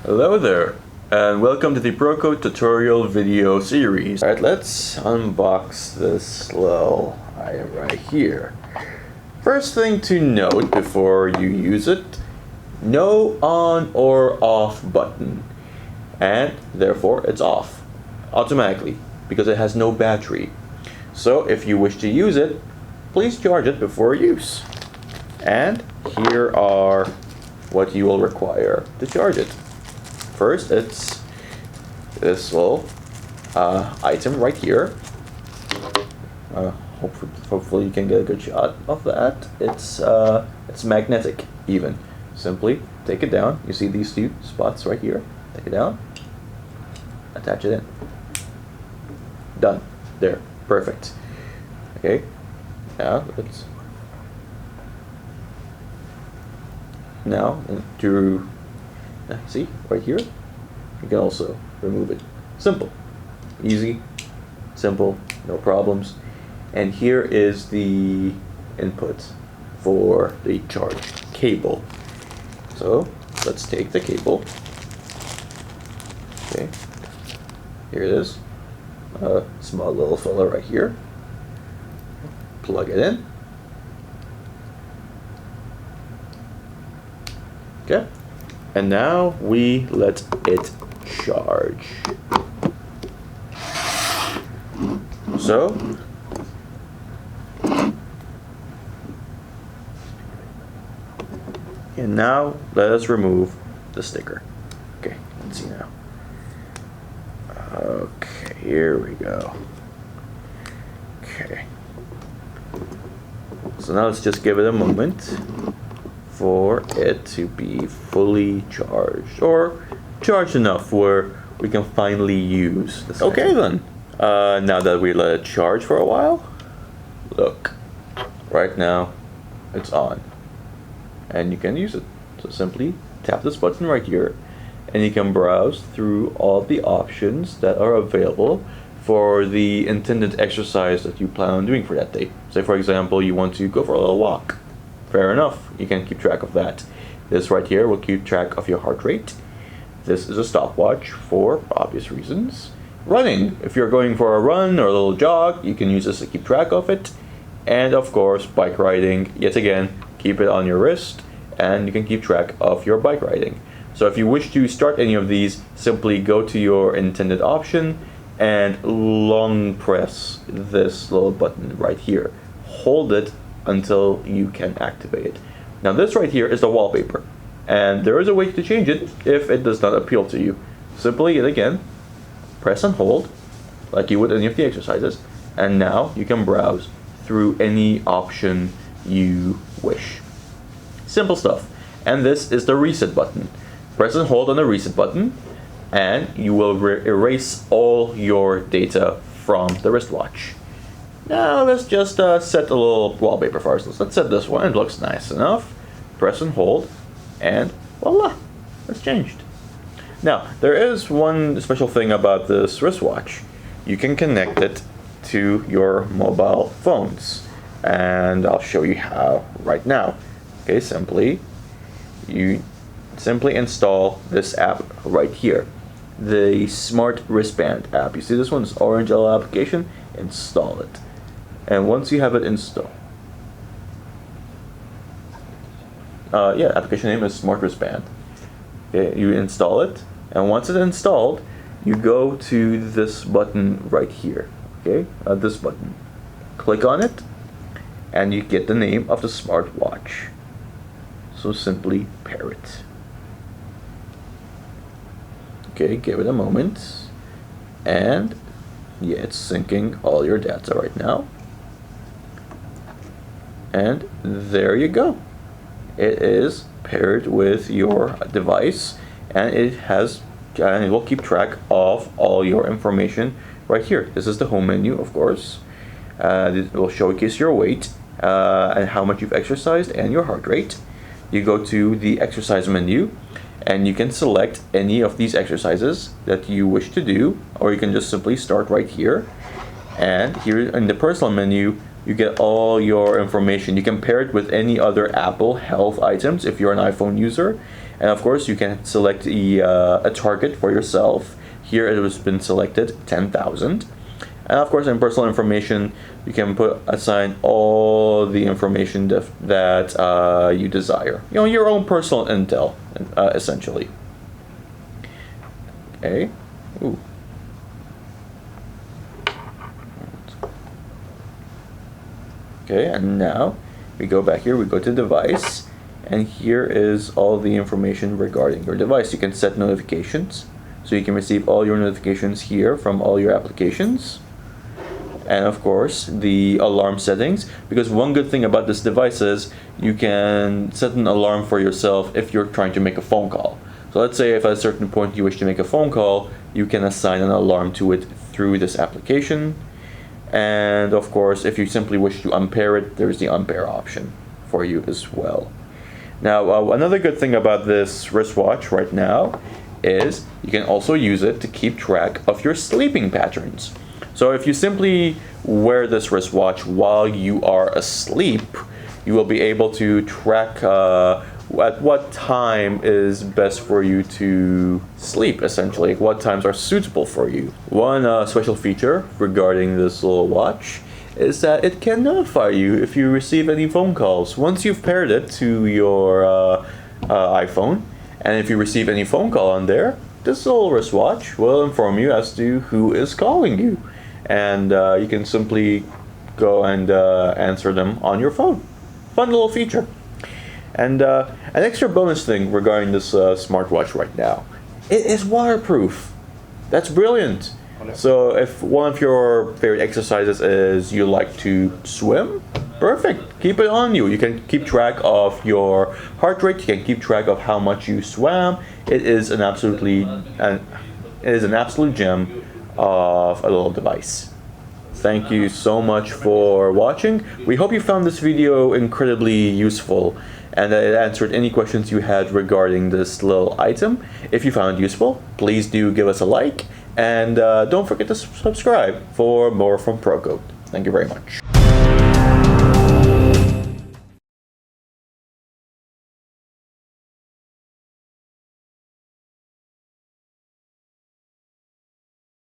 Hello there, and welcome to the Procoat tutorial video series. Alright, let's unbox this little item right here. First thing to note before you use it, no on or off button, and therefore it's off automatically because it has no battery. So if you wish to use it, please charge it before use. And here are what you will require to charge it. First, it's this little item right here. Hopefully you can get a good shot of that. It's magnetic even. Simply take it down. You see these two spots right here? Take it down. Attach it in. Done. There. Perfect. Okay. Now to see right here, you can also remove it. Simple, easy, simple, no problems. And here is the input for the charge cable. So let's take the cable. Okay, here it is. A small little fella right here. Plug it in. Okay, and now we let it charge. So, and now let us remove the sticker. Okay, let's see now. Okay, here we go. Okay. So now let's just give it a moment for it to be fully charged, or charged enough where we can finally use this. Okay then, now that we let it charge for a while, look, right now it's on and you can use it. So simply tap this button right here and you can browse through all the options that are available for the intended exercise that you plan on doing for that day. Say for example you want to go for a little walk. Fair enough, you can keep track of that. This right here will keep track of your heart rate. This is a stopwatch for obvious reasons. Running, if you're going for a run or a little jog, you can use this to keep track of it. And of course, bike riding, yet again, keep it on your wrist and you can keep track of your bike riding. So if you wish to start any of these, simply go to your intended option and long press this little button right here. Hold it until you can activate it. Now this right here is the wallpaper, and there is a way to change it if it does not appeal to you. Simply, again, press and hold like you would any of the exercises, and now you can browse through any option you wish. Simple stuff. And this is the reset button. Press and hold on the reset button and you will erase all your data from the wristwatch. Now let's just set a little wallpaper first. Let's set this one. It looks nice enough. Press and hold, and voila, it's changed. Now there is one special thing about this wristwatch. You can connect it to your mobile phones, and I'll show you how right now. Okay, you simply install this app right here, the Smart Wristband app. You see this one, this orange little application. Install it. And once you have it installed, application name is Smart Wristband. Okay, you install it, and once it's installed, you go to this button right here. Okay, this button. Click on it, and you get the name of the smartwatch. So simply pair it. Okay, give it a moment, and yeah, it's syncing all your data right now. And there you go. It is paired with your device, and it will keep track of all your information right here. This is the home menu, of course. It will showcase your weight and how much you've exercised and your heart rate. You go to the exercise menu and you can select any of these exercises that you wish to do, or you can just simply start right here. And here in the personal menu, you get all your information. You can pair it with any other Apple Health items if you're an iPhone user, And of course, you can select a target for yourself. Here it has been selected 10,000. And of course, in personal information, you can assign all the information that you desire. You know, your own personal intel, essentially. Okay. Ooh. Okay, and now we go back here, we go to device, and here is all the information regarding your device. You can set notifications, so you can receive all your notifications here from all your applications. And of course, the alarm settings, because one good thing about this device is you can set an alarm for yourself if you're trying to make a phone call. So let's say if at a certain point you wish to make a phone call, you can assign an alarm to it through this application. And of course, if you simply wish to unpair it, there's the unpair option for you as well. Now, another good thing about this wristwatch right now is you can also use it to keep track of your sleeping patterns. So if you simply wear this wristwatch while you are asleep, you will be able to track at what time is best for you to sleep, essentially. What times are suitable for you. One special feature regarding this little watch is that it can notify you if you receive any phone calls. Once you've paired it to your iPhone, and if you receive any phone call on there, this little wristwatch will inform you as to who is calling you. And you can simply go and answer them on your phone. Fun little feature. And an extra bonus thing regarding this smartwatch right now, it is waterproof. That's brilliant. So if one of your favorite exercises is you like to swim, perfect. Keep it on you. You can keep track of your heart rate. You can keep track of how much you swam. It is an absolute gem of a little device. Thank you so much for watching. We hope you found this video incredibly useful and that it answered any questions you had regarding this little item. If you found it useful, please do give us a like, and don't forget to subscribe for more from Procoat. Thank you very much.